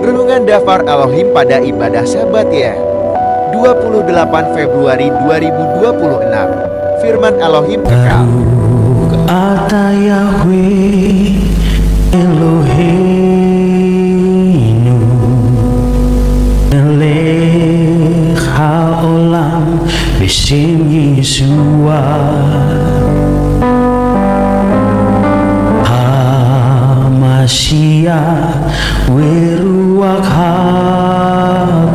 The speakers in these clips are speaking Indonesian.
Renungan Dafar Elohim pada ibadah Sabat ya. 28 Februari 2026. Firman Elohim kekal. Ata Yahweh Eloheinu Melech haolam B'Shem Yeshua HaMashiach Veruach HaKodesh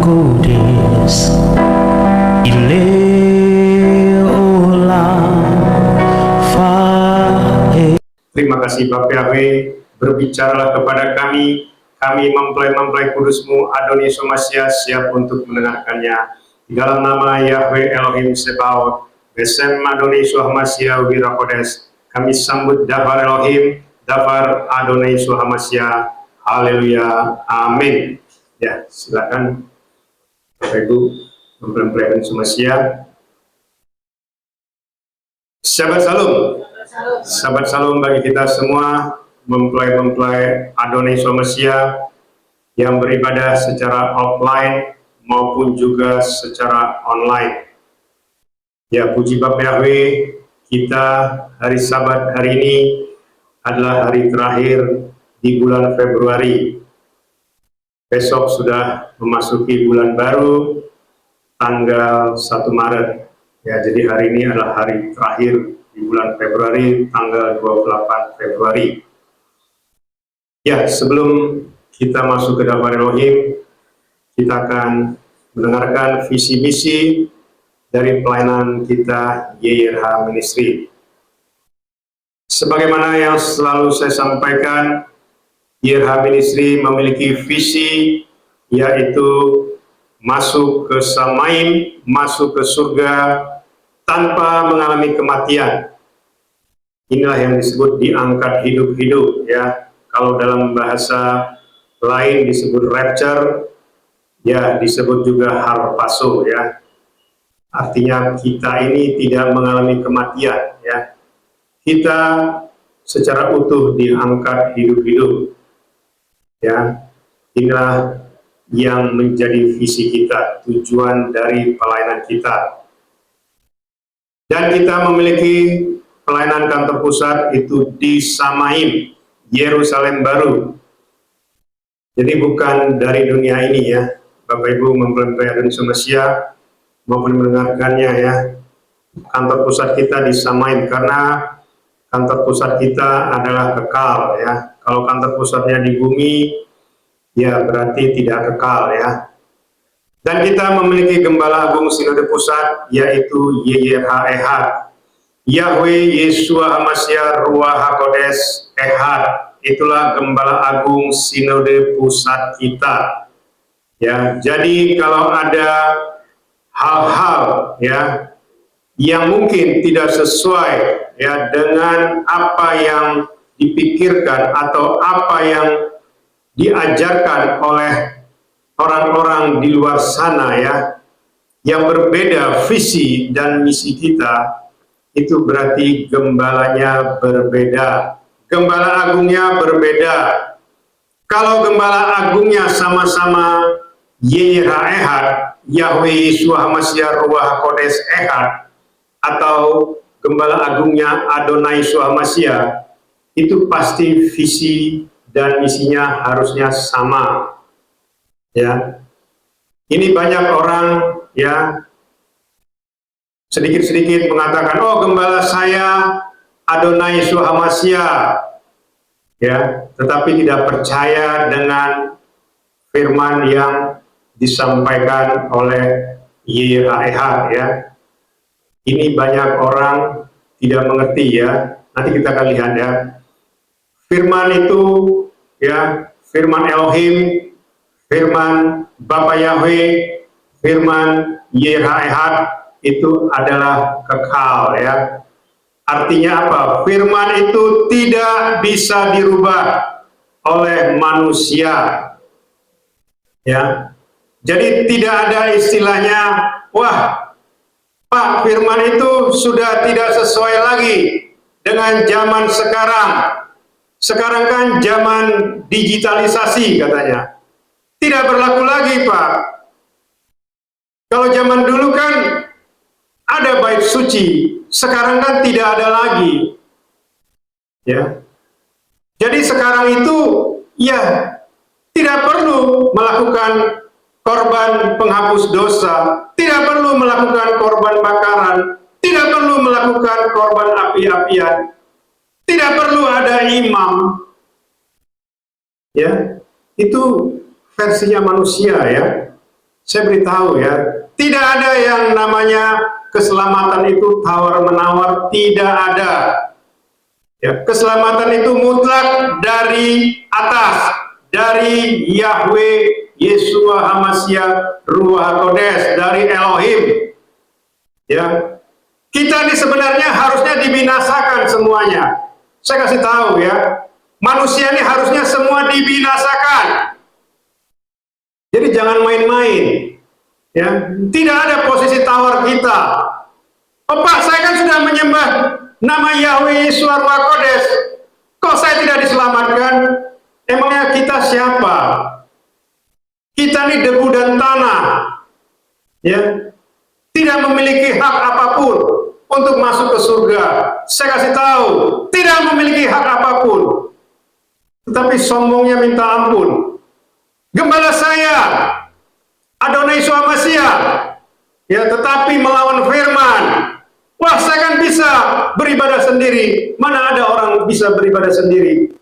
Terima kasih Bapak Yahweh, berbicaralah kepada kami mempelai-mempelai kudus-Mu, Adonai Somasya, siap untuk mendengarkannya. Di dalam nama Yahweh Elohim Sebaot, Besem Adonai Sohamasya Wirakodes, kami sambut Dafar Elohim, Dafar Adonai Sohamasya, haleluya, amin. Ya, silakan Bapak Ibu, mempelai-mempelai Somasya. Shabbat Shalom. Sahabat Shalom bagi kita semua, mempelai-mempelai Adonai Somasya yang beribadah secara offline maupun juga secara online. Ya, puji Bapak Yahweh, kita hari Sabat hari ini adalah hari terakhir di bulan Februari. Besok sudah memasuki bulan baru, tanggal 1 Maret. Ya, jadi hari ini adalah hari terakhir di bulan Februari, tanggal 28 Februari. Ya, sebelum kita masuk ke Dafar Elohim, kita akan mendengarkan visi misi dari pelayanan kita YRH Ministry. Sebagaimana yang selalu saya sampaikan, YRH Ministry memiliki visi, yaitu masuk ke Samaim, masuk ke surga tanpa mengalami kematian. Inilah yang disebut diangkat hidup-hidup ya. Kalau dalam bahasa lain disebut rapture, ya disebut juga harpazo ya. Artinya kita ini tidak mengalami kematian ya. Kita secara utuh diangkat hidup-hidup. Ya. Inilah yang menjadi visi kita, tujuan dari pelayanan kita. Dan kita memiliki pelayanan kantor pusat itu di Samaim, Yerusalem Baru. Jadi bukan dari dunia ini ya, Bapak Ibu mempelai Adonai Somasya maupun mendengarkannya ya. Kantor pusat kita di Samaim, karena kantor pusat kita adalah kekal ya. Kalau kantor pusatnya di bumi, ya berarti tidak kekal ya. Dan kita memiliki Gembala Agung Sinode Pusat, yaitu YRH Ehad, Yahweh Yeshua Hamasya Ruach HaKodes Ehad. Itulah Gembala Agung Sinode Pusat kita. Ya, jadi kalau ada hal-hal ya yang mungkin tidak sesuai ya dengan apa yang dipikirkan atau apa yang diajarkan oleh orang-orang di luar sana ya, yang berbeda visi dan misi kita, itu berarti gembalanya berbeda, gembala agungnya berbeda. Kalau gembala agungnya sama-sama YRH Ehad, Yahweh Yeshua Hamasya Ruach HaKodes Ehad, atau gembala agungnya Adonai Sohamasya, itu pasti visi dan misinya harusnya sama. Ya, ini banyak orang ya sedikit-sedikit mengatakan, oh gembala saya Adonai Sohamasya, ya, tetapi tidak percaya dengan firman yang disampaikan oleh YRH ya. Ini banyak orang tidak mengerti ya. Nanti kita akan lihat ya. Firman itu ya, firman Elohim, firman Bapa Yahweh, firman YRH Ehad itu adalah kekal ya. Artinya apa? Firman itu tidak bisa dirubah oleh manusia. Ya. Jadi tidak ada istilahnya, wah, Pak, firman itu sudah tidak sesuai lagi dengan zaman sekarang. Sekarang kan zaman digitalisasi katanya. tidak berlaku lagi, Pak. Kalau zaman dulu kan ada bait suci, sekarang kan tidak ada lagi. Ya. Jadi sekarang itu ya tidak perlu melakukan korban penghapus dosa, tidak perlu melakukan korban bakaran, tidak perlu melakukan korban api-apian, tidak perlu ada imam. Ya, itu versinya manusia ya. Saya beritahu ya, tidak ada yang namanya keselamatan itu tawar-menawar, tidak ada. Ya, keselamatan itu mutlak dari atas, dari Yahweh, Yeshua HaMashiach, Ruach HaKodes, dari Elohim. Ya, kita ini sebenarnya harusnya dibinasakan semuanya. Saya kasih tahu ya, manusia ini harusnya semua dibinasakan. Jadi jangan main-main. Ya, tidak ada posisi tawar kita. Oh Pak, saya kan sudah menyembah nama Yahweh Yeshua Ruach HaKodes. Kok saya tidak diselamatkan? Emangnya kita siapa? Kita ini debu dan tanah. Ya. Tidak memiliki hak apapun untuk masuk ke surga. Saya kasih tahu, tidak memiliki hak apapun. Tetapi sombongnya minta ampun. Gembala saya, Adonai Yeshua HaMashiach, ya, tetapi melawan firman. Wah, saya kan bisa beribadah sendiri. Mana ada orang bisa beribadah sendiri?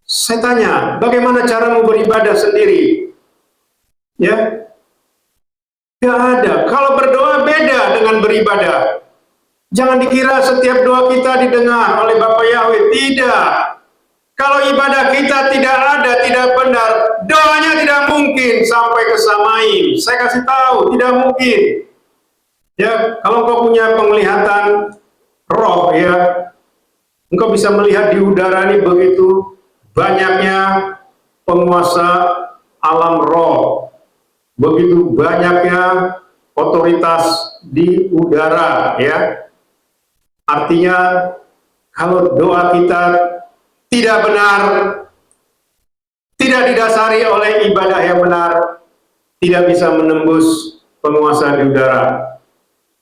Saya tanya, bagaimana caramu beribadah sendiri? Ya, tidak ada. Kalau berdoa beda dengan beribadah. Jangan dikira setiap doa kita didengar oleh Bapa Yahweh. Tidak. Kalau ibadah kita tidak ada, tidak benar, doanya tidak mungkin sampai ke Samaim. Saya kasih tahu, tidak mungkin. Ya, kalau kau punya penglihatan roh, ya, engkau bisa melihat di udara ini begitu banyaknya penguasa alam roh, begitu banyaknya otoritas di udara, ya. Artinya kalau doa kita tidak benar, tidak didasari oleh ibadah yang benar, tidak bisa menembus penguasa di udara.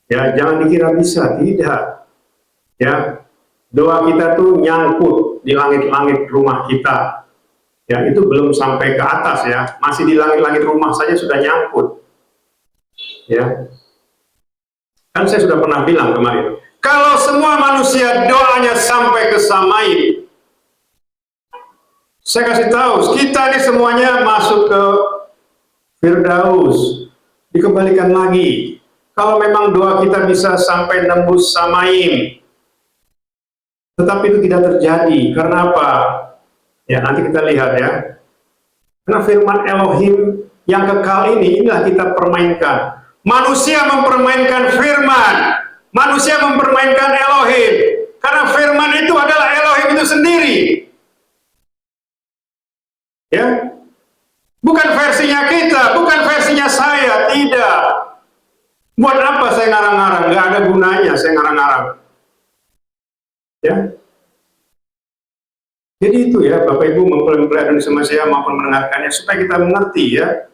Ya, jangan dikira bisa, tidak. Ya, doa kita tuh nyangkut di langit-langit rumah kita. Ya, itu belum sampai ke atas ya, masih di langit-langit rumah saja sudah nyangkut. Ya, kan saya sudah pernah bilang kemarin, kalau semua manusia doanya sampai ke Samaim, saya kasih tahu, kita ini semuanya masuk ke Firdaus, dikembalikan lagi. Kalau memang doa kita bisa sampai nembus Samaim, tetapi itu tidak terjadi. Karena apa? Ya, nanti kita lihat ya. Karena firman Elohim yang kekal ini, inilah kita permainkan. Manusia mempermainkan firman, manusia mempermainkan Elohim. Karena firman itu adalah Elohim itu sendiri. Ya, bukan versinya kita, bukan versinya saya, tidak. Buat apa saya ngarang-ngarang? Nggak ada gunanya saya ngarang-ngarang. Ya. Jadi itu ya, Bapak Ibu mempelai Indonesia Malaysia maupun mendengarkannya supaya kita mengerti ya.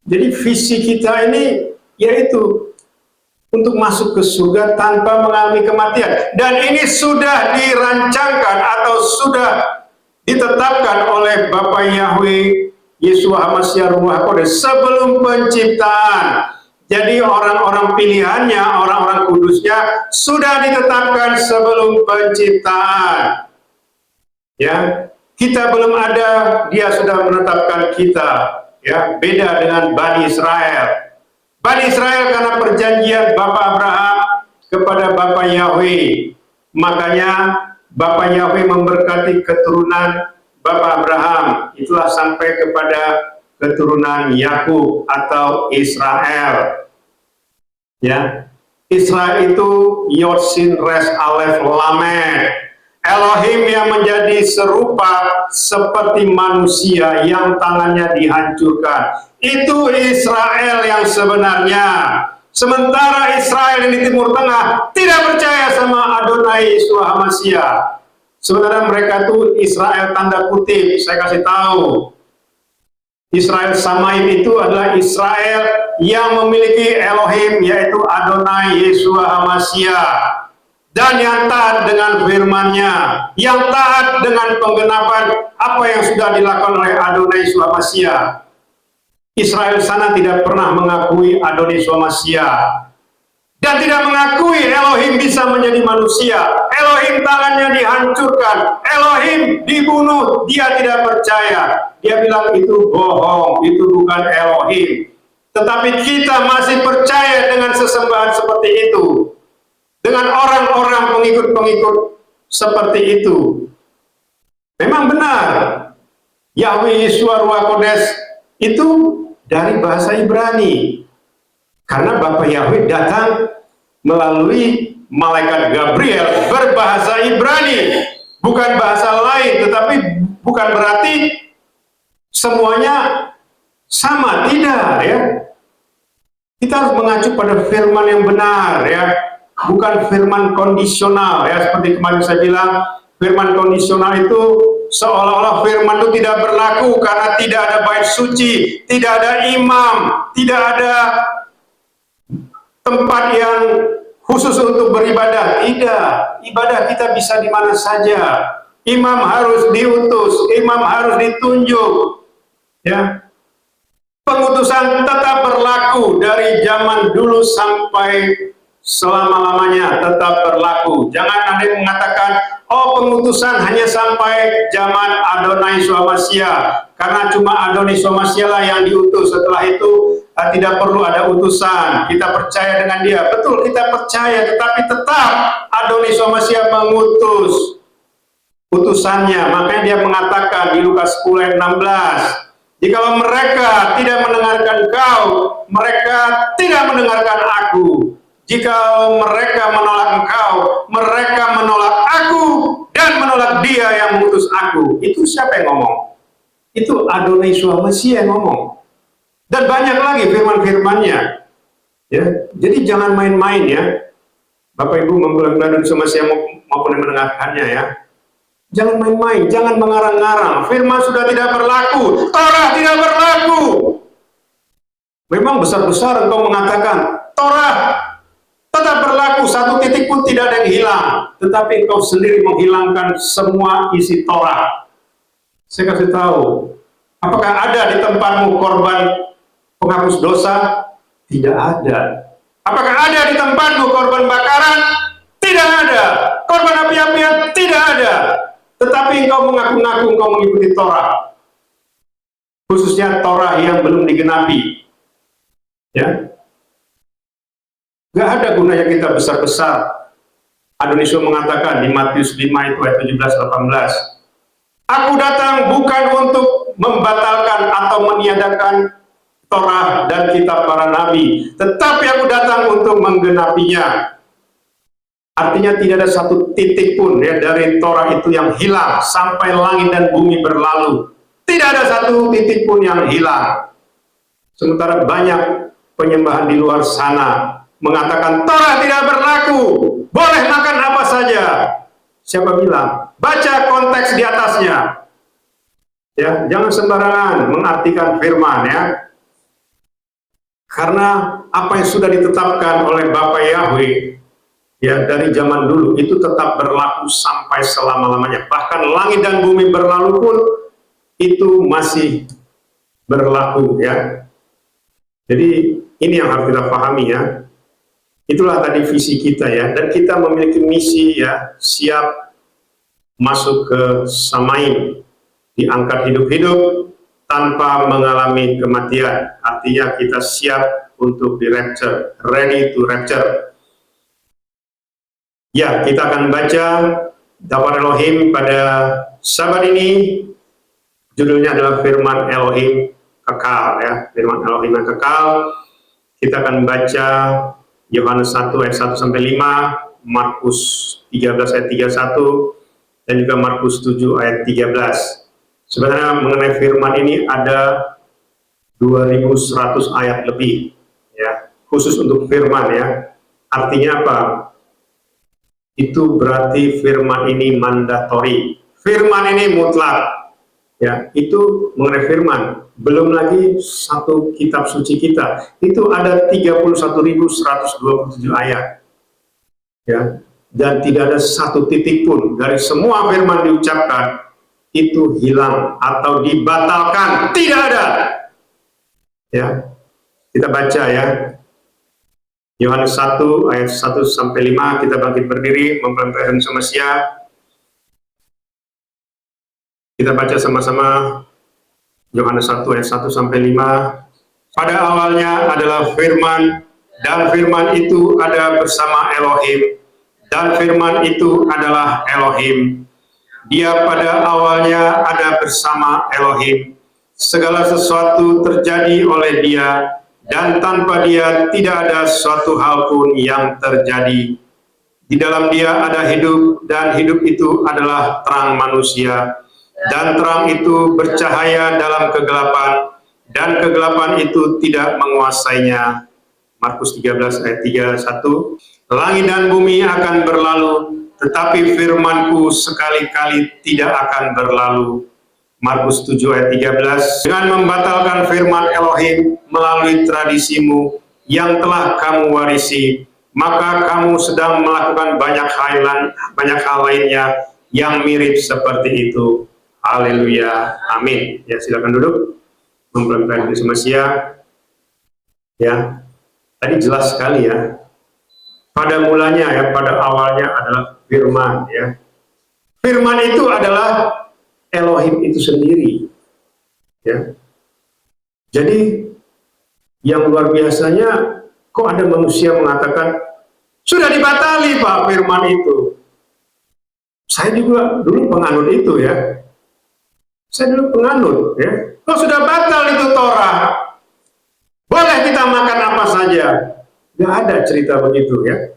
Jadi visi kita ini yaitu untuk masuk ke surga tanpa mengalami kematian. Dan ini sudah dirancangkan atau sudah ditetapkan oleh Bapa Yahweh Yeshua HaMashiach Ruach HaKodes sebelum penciptaan. Jadi orang-orang pilihannya, orang-orang kudusnya sudah ditetapkan sebelum penciptaan. Ya, kita belum ada, dia sudah menetapkan kita. Ya, beda dengan Bani Israel. Bani Israel karena perjanjian Bapa Abraham kepada Bapa Yahweh. Makanya Bapa Yahweh memberkati keturunan Bapa Abraham. Itulah sampai kepada keturunan Yakub atau Israel. Ya, Israel itu Yod Shin Resh Alef Lamed. Elohim yang menjadi serupa seperti manusia yang tangannya dihancurkan. Itu Israel yang sebenarnya. Sementara Israel yang di Timur Tengah tidak percaya sama Adonai Yeshua HaMashiach. Sebenarnya mereka itu Israel tanda kutip, saya kasih tahu. Israel Samaim itu adalah Israel yang memiliki Elohim, yaitu Adonai Yeshua HaMashiach, dan yang taat dengan firman-Nya, yang taat dengan penggenapan apa yang sudah dilakukan oleh Adonai Yeshua HaMashiach. Israel sana tidak pernah mengakui Adonai Yeshua HaMashiach dan tidak mengakui Elohim bisa menjadi manusia. Elohim tangannya dihancurkan, Elohim dibunuh, dia tidak percaya. Dia bilang itu bohong, itu bukan Elohim. Tetapi kita masih percaya dengan sesembahan seperti itu, dengan orang-orang pengikut-pengikut seperti itu. Memang benar, Yahweh Yeshua Ruach Kodes itu dari bahasa Ibrani. Karena Bapa Yahweh datang melalui malaikat Gabriel berbahasa Ibrani, bukan bahasa lain, tetapi bukan berarti semuanya sama, tidak ya. Kita harus mengacu pada firman yang benar ya, bukan firman kondisional ya, seperti kemarin saya bilang, firman kondisional itu seolah-olah firman itu tidak berlaku karena tidak ada bait suci, tidak ada imam, tidak ada tempat yang khusus untuk beribadah. Tidak, ibadah kita bisa di mana saja. Imam harus diutus, imam harus ditunjuk. Ya, pengutusan tetap berlaku dari zaman dulu sampai selama-lamanya, tetap berlaku. Jangan ada yang mengatakan, oh pengutusan hanya sampai zaman Adonai Yeshua HaMashiach, karena cuma Adonai Yeshua HaMashiach lah yang diutus. Setelah itu tidak perlu ada utusan, kita percaya dengan dia. Betul, kita percaya, tetapi tetap Adonai Yeshua HaMashiach mengutus utusannya. Makanya dia mengatakan di Lukas 10 ayat 16, jikalau mereka tidak mendengarkan kau, mereka tidak mendengarkan aku. Jika mereka menolak engkau, mereka menolak aku dan menolak dia yang mengutus aku. Itu siapa yang ngomong? Itu Adonai Yeshua HaMashiach yang ngomong. Dan banyak lagi firman-firmannya. Ya, jadi jangan main-main ya. Bapak Ibu mempelai Yeshua HaMashiach maupun yang mendengarkannya ya. Jangan main-main, jangan mengarang-ngarang. Firman sudah tidak berlaku, Torah tidak berlaku. Memang besar-besar engkau mengatakan Torah tetap berlaku, satu titik pun tidak ada yang hilang, tetapi engkau sendiri menghilangkan semua isi Torah. Saya kasih tahu, apakah ada di tempatmu korban penghapus dosa? Tidak ada. Apakah ada di tempatmu korban bakaran? Tidak ada. Korban api-apian? Tidak ada. Tetapi engkau mengaku-ngaku engkau mengikuti Torah, khususnya Torah yang belum digenapi. Ya, nggak ada gunanya kita besar-besar. Adonai Yeshua mengatakan di Matius 5 itu ayat 17-18, aku datang bukan untuk membatalkan atau meniadakan Torah dan kitab para nabi, tetapi aku datang untuk menggenapinya. Artinya tidak ada satu titik pun ya dari Torah itu yang hilang sampai langit dan bumi berlalu. Tidak ada satu titik pun yang hilang. Sementara banyak penyembahan di luar sana mengatakan Torah tidak berlaku, boleh makan apa saja. Siapa bilang? Baca konteks di atasnya. Ya, jangan sembarangan mengartikan firman ya. Karena apa yang sudah ditetapkan oleh Bapa Yahweh ya dari zaman dulu itu tetap berlaku sampai selama-lamanya. Bahkan langit dan bumi berlalu pun itu masih berlaku ya. Jadi ini yang harus kita pahami ya. Itulah tadi visi kita ya, dan kita memiliki misi ya, siap masuk ke Samaim, diangkat hidup-hidup tanpa mengalami kematian. Artinya kita siap untuk di rapture, ready to rapture. Ya, kita akan baca Dawar Elohim pada Sabat ini. Judulnya adalah Firman Elohim Kekal ya, Firman Elohim yang kekal. Kita akan baca Yohanes 1 ayat 1 sampai 5, Markus 13 ayat 31, dan juga Markus 7 ayat 13. Sebenarnya mengenai firman ini ada 2100 ayat lebih ya, khusus untuk firman ya. Artinya apa? Itu berarti firman ini mandatori. Firman ini mutlak. Ya, itu mengenai firman. Belum lagi satu kitab suci kita. Itu ada 31.127 ayat. Ya, dan tidak ada satu titik pun dari semua firman diucapkan itu hilang atau dibatalkan. Tidak ada. Ya, kita baca ya. Yohanes 1 ayat 1 sampai 5, kita bangkit berdiri mempelai Mesias. Kita baca sama-sama Yohanes 1 ayat 1 sampai 5. Pada awalnya adalah firman, dan firman itu ada bersama Elohim, dan firman itu adalah Elohim. Dia pada awalnya ada bersama Elohim. Segala sesuatu terjadi oleh dia, dan tanpa dia tidak ada suatu hal pun yang terjadi. Di dalam dia ada hidup, dan hidup itu adalah terang manusia. Dan terang itu bercahaya dalam kegelapan, dan kegelapan itu tidak menguasainya. Markus 13 ayat 31. Langit dan bumi akan berlalu, tetapi firmanku sekali-kali tidak akan berlalu. Markus 7 ayat 13. Dengan membatalkan firman Elohim melalui tradisimu yang telah kamu warisi, maka kamu sedang melakukan banyak hal lainnya yang mirip seperti itu. Haleluya, amin. Ya, silakan duduk. Mempelai Mesias. Ya, tadi jelas sekali ya. Pada mulanya ya, pada awalnya adalah firman ya. Firman itu adalah Elohim itu sendiri. Ya. Jadi yang luar biasanya, kok ada manusia mengatakan sudah dibatali Pak firman itu. Saya juga dulu penganut itu ya. Saya dulu penganut ya. Kok sudah batal itu Torah? Boleh kita makan apa saja? Gak ada cerita begitu ya.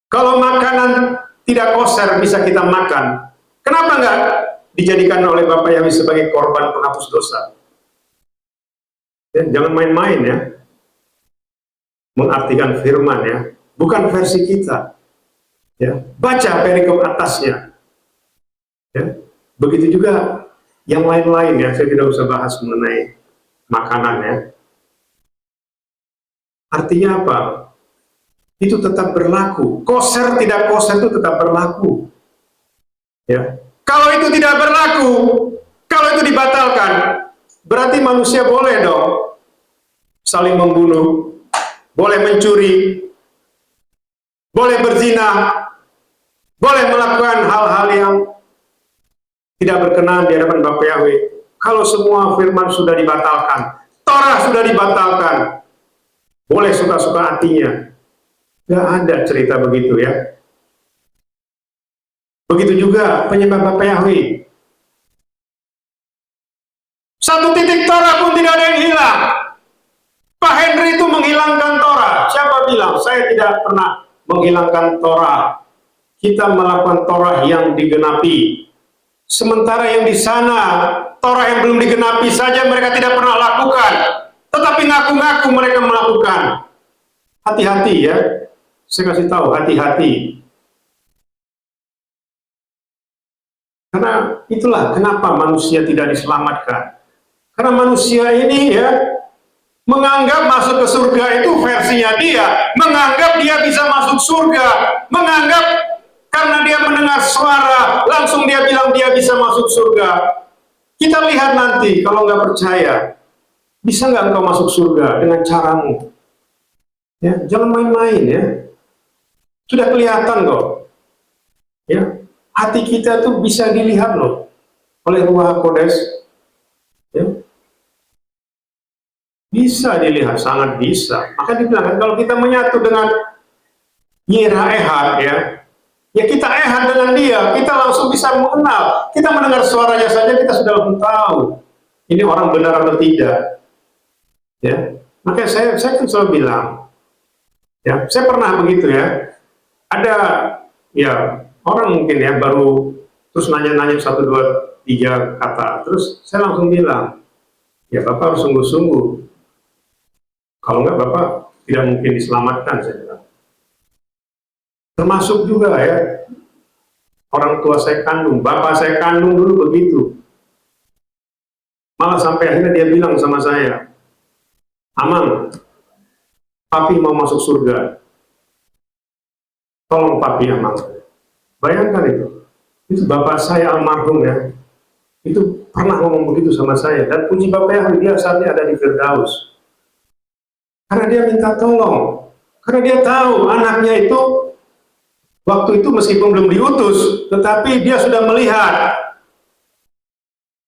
Kalau makanan tidak koser bisa kita makan, kenapa nggak dijadikan oleh Bapak Yahweh sebagai korban penghapus dosa? Ya, jangan main-main ya. Mengartikan firman ya. Bukan versi kita. Ya. Baca perikop atasnya. Ya. Begitu juga yang lain-lain ya. Saya tidak usah bahas mengenai makanan ya. Artinya apa? Itu tetap berlaku. Koser tidak koser itu tetap berlaku. Ya. Kalau itu tidak berlaku, kalau itu dibatalkan, berarti manusia boleh dong saling membunuh, boleh mencuri, boleh berzina, boleh melakukan hal-hal yang tidak berkenan di hadapan Bapak Yahweh. Kalau semua firman sudah dibatalkan, Torah sudah dibatalkan, boleh suka-suka hatinya. Gak ada cerita begitu ya. Begitu juga penyembah Bapak Yahweh. Satu titik Torah pun tidak ada yang hilang. Pak Henry itu menghilangkan Torah. Siapa bilang? Saya tidak pernah menghilangkan Torah. Kita melakukan Torah yang digenapi. Sementara yang di sana, Torah yang belum digenapi saja mereka tidak pernah lakukan. Tetapi ngaku-ngaku mereka melakukan. Hati-hati ya. Saya kasih tahu, hati-hati. Karena itulah kenapa manusia tidak diselamatkan. Karena manusia ini ya, menganggap masuk ke surga itu versinya dia. Menganggap dia bisa masuk surga. Menganggap karena dia mendengar suara, langsung dia bilang dia bisa masuk surga. Kita lihat nanti, kalau nggak percaya, bisa nggak engkau masuk surga dengan caramu? Ya, jangan main-main ya. Sudah kelihatan kok. Ya, hati kita tuh bisa dilihat loh oleh Ruach Kodes. Ya. Bisa dilihat, sangat bisa. Maka dibilang kalau kita menyatu dengan Yirah ya, ya kita ehad dengan dia, kita langsung bisa mengenal. Kita mendengar suaranya saja kita sudah langsung tahu ini orang benar atau tidak. Ya, makanya saya kan selalu bilang, ya, saya pernah begitu ya. Ada ya orang mungkin ya baru terus nanya-nanya 1, 2, 3 kata, terus saya langsung bilang, ya Bapak harus sungguh-sungguh. Kalau enggak Bapak tidak mungkin diselamatkan, saya bilang. Termasuk juga ya, orang tua saya kandung, bapak saya kandung dulu begitu. Malah sampai akhirnya dia bilang sama saya, Amang, papi mau masuk surga. Tolong papi Amang. Bayangkan itu bapak saya almarhum ya. Itu pernah ngomong begitu sama saya. Dan puji Bapak ya, dia saat ini ada di Firdaus. Karena dia minta tolong. Karena dia tahu anaknya itu, waktu itu meskipun belum diutus, tetapi dia sudah melihat.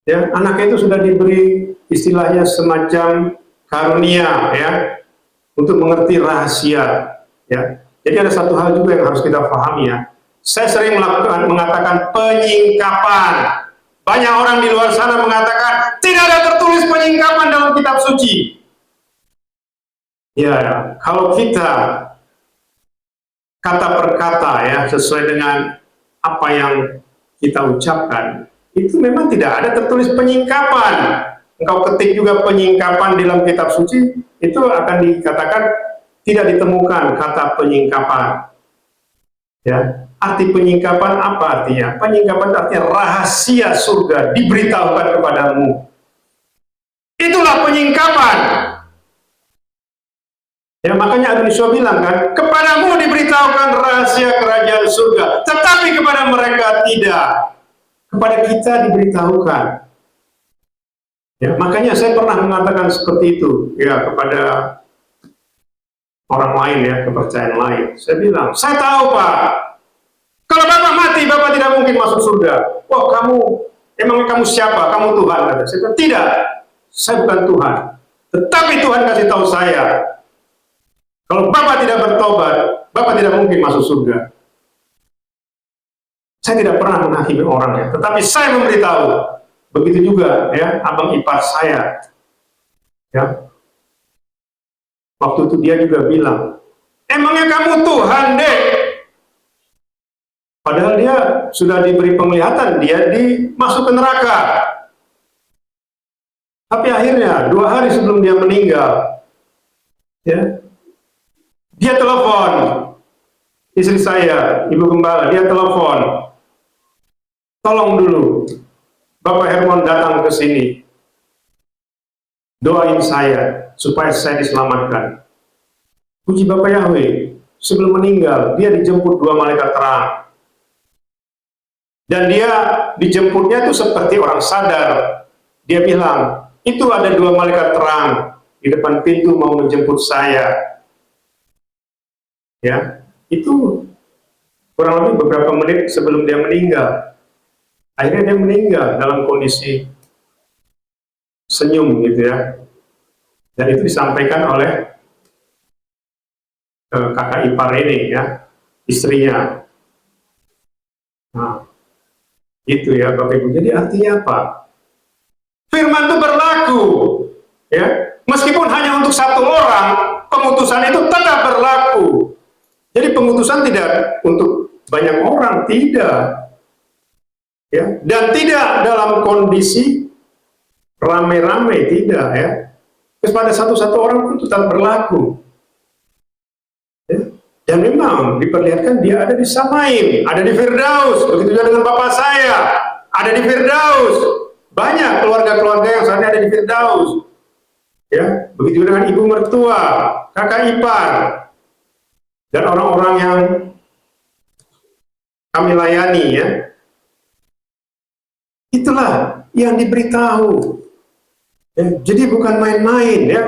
Ya, anaknya itu sudah diberi istilahnya semacam karunia ya, untuk mengerti rahasia. Ya. Jadi ada satu hal juga yang harus kita pahami ya. Saya sering mengatakan penyingkapan. Banyak orang di luar sana mengatakan tidak ada tertulis penyingkapan dalam kitab suci. Ya, kalau kita kata per kata ya sesuai dengan apa yang kita ucapkan, itu memang tidak ada tertulis penyingkapan. Engkau ketik juga penyingkapan di dalam kitab suci, itu akan dikatakan tidak ditemukan kata penyingkapan. Ya. Arti penyingkapan apa artinya? Penyingkapan artinya rahasia surga diberitahukan kepadamu. Itulah penyingkapan. Ya, makanya Agni Yosua bilang kan, kepadamu diberitahukan rahasia kerajaan surga, tetapi kepada mereka tidak. Kepada kita diberitahukan. Ya, makanya saya pernah mengatakan seperti itu ya kepada orang lain ya, kepercayaan lain. Saya bilang, saya tahu Pak, kalau Bapak mati, Bapak tidak mungkin masuk surga. Wah, emangnya kamu siapa? Kamu Tuhan? Kata saya. Tidak, saya bukan Tuhan. Tetapi Tuhan kasih tahu saya, kalau Bapak tidak bertobat, Bapak tidak mungkin masuk surga. Saya tidak pernah menghakimi orang ya, tetapi saya memberitahu. Begitu juga ya, abang ipar saya. Ya. Waktu itu dia juga bilang, emangnya kamu Tuhan, Dek? Padahal dia sudah diberi penglihatan, dia masuk ke neraka. Tapi akhirnya 2 hari sebelum dia meninggal, ya, dia telepon istri saya, Ibu Gembala, dia telepon, tolong dulu, Bapak Hermon datang ke sini, doain saya supaya saya diselamatkan. Puji Bapak Yahweh, sebelum meninggal dia dijemput 2 malaikat terang. Dan dia dijemputnya itu seperti orang sadar. Dia bilang, itu ada 2 malaikat terang di depan pintu mau menjemput saya. Ya, itu kurang lebih beberapa menit sebelum dia meninggal. Akhirnya dia meninggal dalam kondisi senyum gitu ya. Dan itu disampaikan oleh kakak ipar ini ya, istrinya. Nah, itu ya Bapak Ibu. Jadi artinya apa? Firman itu berlaku, ya. Meskipun hanya untuk 1 orang, pengutusan itu tetap berlaku. Jadi pengutusan tidak untuk banyak orang, tidak. Ya, dan tidak dalam kondisi rame-rame, tidak ya. Terus pada satu orang pun tetap berlaku. Ya. Dan memang diperlihatkan dia ada di Samaim, ada di Firdaus, begitu juga dengan bapak saya, ada di Firdaus. Banyak keluarga-keluarga yang saat ini ada di Firdaus. Ya, begitu juga dengan ibu mertua, kakak ipar, dan orang-orang yang kami layani ya. Itulah yang diberitahu. Ya, jadi bukan main-main ya.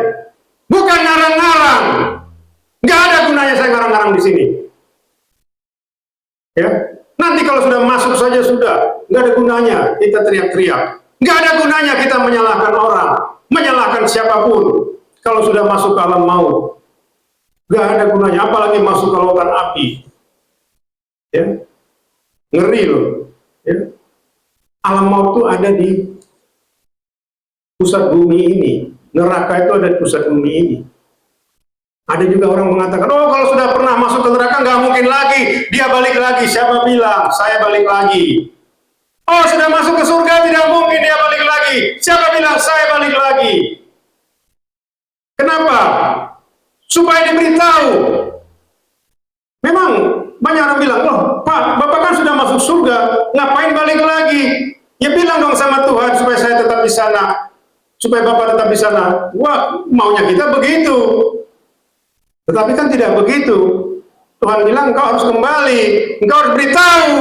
Bukan ngarang-ngarang. Nggak ada gunanya saya ngarang-ngarang di sini. Ya, nanti kalau sudah masuk saja sudah, nggak ada gunanya kita teriak-teriak. Nggak ada gunanya kita menyalahkan orang, menyalahkan siapapun. Kalau sudah masuk ke alam maut, nggak ada gunanya. Apalagi masuk ke lautan api. Ya, ngeri loh. Ya. Alam maut itu ada di pusat bumi ini. Neraka itu ada di pusat bumi ini. Ada juga orang mengatakan, oh kalau sudah pernah masuk ke neraka nggak mungkin lagi dia balik lagi. Siapa bilang? Saya balik lagi. Oh sudah masuk ke surga tidak mungkin dia balik lagi. Siapa bilang? Saya balik lagi. Kenapa? Supaya diberitahu. Memang banyak orang bilang, loh Pak, Bapak kan sudah masuk surga. sama Tuhan supaya saya tetap di sana, supaya Bapak tetap di sana. Wah, maunya kita begitu. Tetapi kan tidak begitu. Tuhan bilang engkau harus kembali, engkau harus beritahu.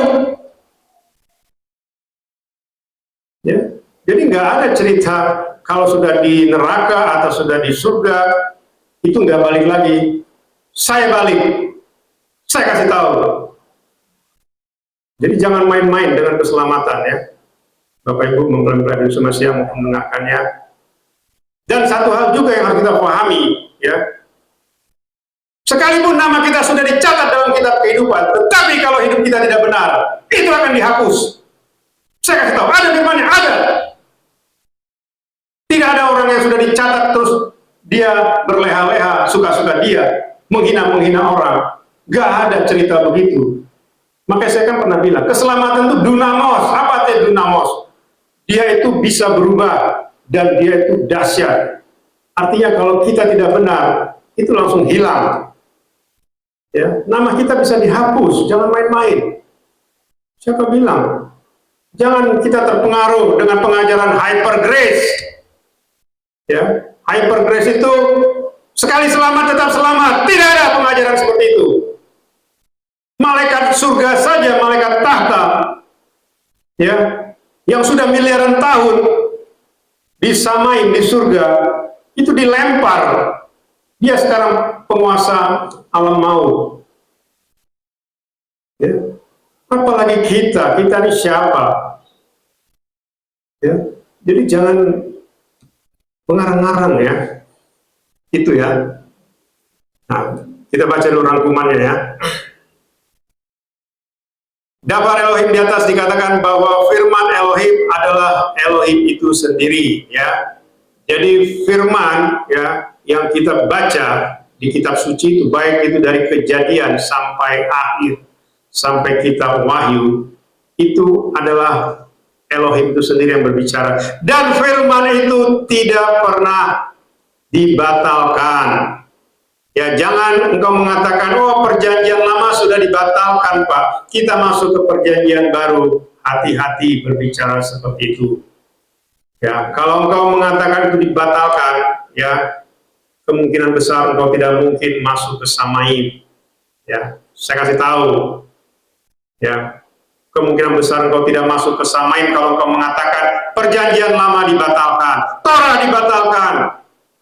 Ya, jadi nggak ada cerita kalau sudah di neraka atau sudah di surga itu nggak balik lagi. Saya balik, saya kasih tahu. Jadi jangan main-main dengan keselamatan ya, Bapak Ibu mempelai-pelai Indonesia yang mendengarkannya. Dan satu hal juga yang harus kita pahami ya, sekalipun nama kita sudah dicatat dalam kitab kehidupan, tetapi kalau hidup kita tidak benar, itu akan dihapus. Saya kasih tahu, ada firman-Nya, ada. Tidak ada orang yang sudah dicatat terus dia berleha-leha, suka-suka dia, menghina-menghina orang. Gak ada cerita begitu. Makanya saya kan pernah bilang, keselamatan itu dunamos. Apa itu dunamos? Dia itu bisa berubah dan dia itu dahsyat. Artinya kalau kita tidak benar, itu langsung hilang. Ya, nama kita bisa dihapus, jangan main-main. Siapa bilang? Jangan kita terpengaruh dengan pengajaran hyper grace. Ya, hyper grace itu sekali selamat tetap selamat. Tidak ada pengajaran seperti itu. Malaikat surga saja, malaikat tahta, ya, yang sudah miliaran tahun disamain di surga, itu dilempar. Dia sekarang penguasa alam maut. Ya. Apalagi kita ini siapa? Ya. Jadi jangan pengarang-arang ya. Itu ya. Nah, kita baca dulu rangkumannya ya. Daftar Elohim di atas dikatakan bahwa firman Elohim adalah Elohim itu sendiri ya. Jadi firman ya yang kita baca di kitab suci itu, baik itu dari Kejadian sampai akhir, sampai kitab Wahyu, itu adalah Elohim itu sendiri yang berbicara. Dan firman itu tidak pernah dibatalkan. Ya, jangan engkau mengatakan, oh perjanjian lama sudah dibatalkan Pak, kita masuk ke perjanjian baru. Hati-hati berbicara seperti itu. Ya, kalau engkau mengatakan itu dibatalkan, ya kemungkinan besar engkau tidak mungkin masuk ke Samaim. Ya, saya kasih tahu. Ya, kemungkinan besar engkau tidak masuk ke Samaim kalau engkau mengatakan perjanjian lama dibatalkan, Torah dibatalkan.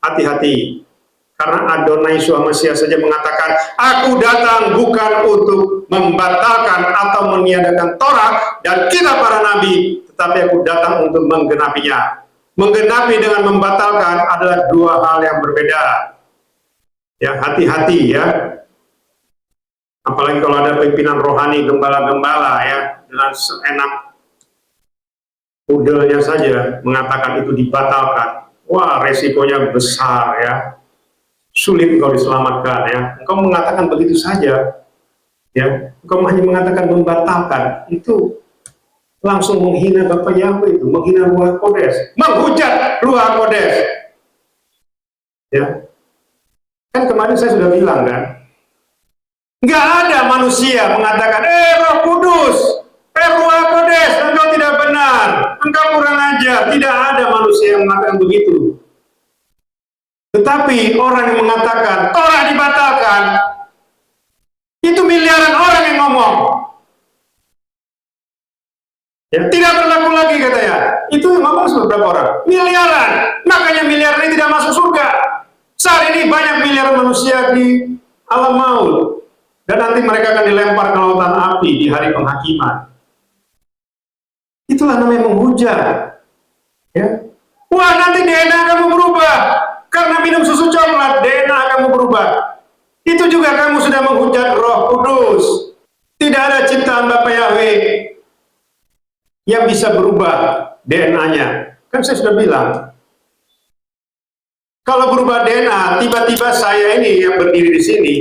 Hati-hati. Karena Adonai Yeshua Mesias saja mengatakan, aku datang bukan untuk membatalkan atau meniadakan Torah dan kitab para nabi, tetapi aku datang untuk menggenapinya. Menggenapi dengan membatalkan adalah dua hal yang berbeda. Ya, hati-hati ya. Apalagi kalau ada pimpinan rohani, gembala-gembala ya, dengan seenak udelnya saja mengatakan itu dibatalkan. Wah, resikonya besar ya. Sulit engkau diselamatkan ya. Engkau mengatakan begitu saja ya. Engkau hanya mengatakan membatalkan, itu langsung menghina Bapa Yahweh, itu menghina Ruach Kodes, menghujat Ruach Kodes. Ya. Kan kemarin saya sudah bilang kan, nggak ada manusia mengatakan, Roh Kudus, Ruach Kodes, engkau tidak benar, engkau kurang ajar. Tidak ada manusia yang mengatakan begitu. Tetapi orang yang mengatakan Torah dibatalkan, itu miliaran orang yang ngomong. Ya, tidak berlaku lagi katanya. Itu ngomong beberapa orang. Miliaran. Makanya miliaran ini tidak masuk surga. Saat ini banyak miliaran manusia di alam maut. Dan nanti mereka akan dilempar ke lautan api di hari penghakiman. Itulah namanya menghujat. Ya. Wah, nanti DNA kamu berubah. Karena minum susu coklat, DNA kamu berubah. Itu juga kamu sudah menghujat Roh Kudus. Tidak ada ciptaan Bapa Yahweh yang bisa berubah DNA-nya. Kan saya sudah bilang, kalau berubah DNA, tiba-tiba saya ini yang berdiri di sini,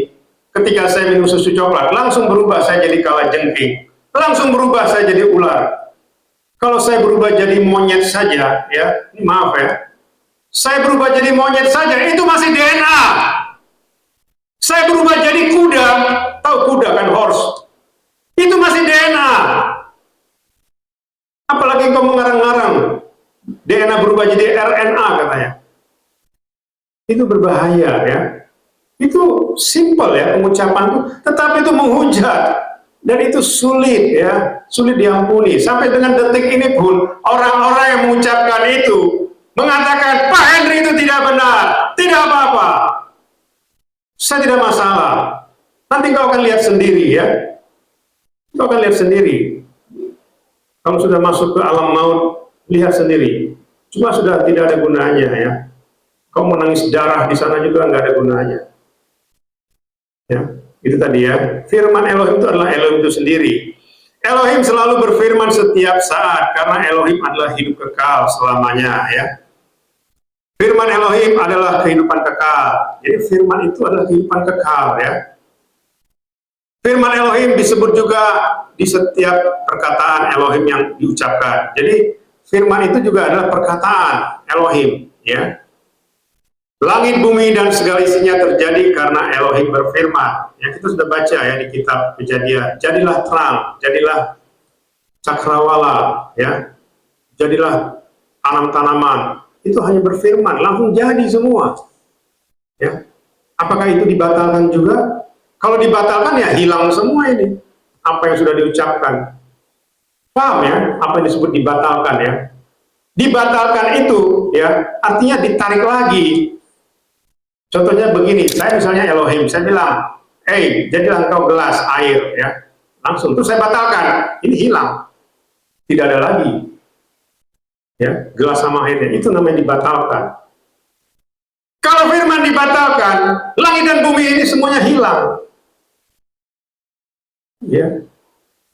ketika saya minum susu coklat, langsung berubah saya jadi kalajengking. Langsung berubah saya jadi ular. Kalau saya berubah jadi monyet saja, ya, maaf ya, saya berubah jadi monyet saja, itu masih DNA. Saya berubah jadi kuda, tahu kuda kan, horse, itu masih DNA. Apalagi apalagi kau mengarang-ngarang DNA berubah jadi RNA katanya. Itu berbahaya ya. Itu simple ya pengucapan itu, tetapi itu menghujat dan itu sulit ya, sulit diampuni. Sampai dengan detik ini pun orang-orang yang mengucapkan itu mengatakan Pak Henry itu tidak benar, tidak apa-apa. Saya tidak masalah. Nanti kau akan lihat sendiri ya. Kau akan lihat sendiri. Kamu sudah masuk ke alam maut, lihat sendiri. Cuma sudah tidak ada gunanya ya. Kau menangis darah di sana juga nggak ada gunanya. Ya, itu tadi ya. Firman Elohim itu adalah Elohim itu sendiri. Elohim selalu berfirman setiap saat karena Elohim adalah hidup kekal selamanya ya. Firman Elohim adalah kehidupan kekal. Jadi firman itu adalah kehidupan kekal ya. Firman Elohim disebut juga di setiap perkataan Elohim yang diucapkan. Jadi firman itu juga adalah perkataan Elohim ya. Langit, bumi, dan segala isinya terjadi karena Elohim berfirman. Ya, kita sudah baca ya di kitab Kejadian. Jadilah terang, jadilah cakrawala, ya, jadilah tanam-tanaman. Itu hanya berfirman, langsung jadi semua. Ya, apakah itu dibatalkan juga? Kalau dibatalkan ya hilang semua ini. Apa yang sudah diucapkan. Paham ya? Apa yang disebut dibatalkan ya? Dibatalkan itu ya artinya ditarik lagi. Contohnya begini, saya misalnya Elohim, saya bilang, jadilah engkau gelas air, ya, langsung. Terus saya batalkan, ini hilang, tidak ada lagi, ya, gelas sama airnya, itu namanya dibatalkan. Kalau firman dibatalkan, langit dan bumi ini semuanya hilang, ya,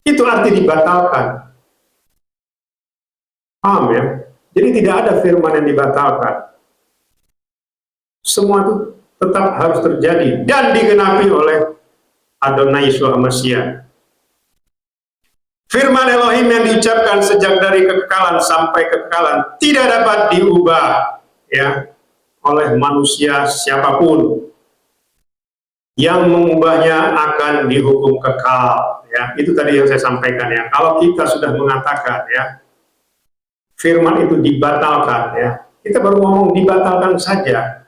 itu arti dibatalkan. Paham ya? Jadi tidak ada firman yang dibatalkan. Semua itu tetap harus terjadi dan digenapi oleh Adonai Yeshua Mashiach. Firman Elohim yang diucapkan sejak dari kekekalan sampai kekekalan tidak dapat diubah ya oleh manusia siapapun. Yang mengubahnya akan dihukum kekal ya. Itu tadi yang saya sampaikan ya. Kalau kita sudah mengatakan ya firman itu dibatalkan ya. Kita baru ngomong dibatalkan saja.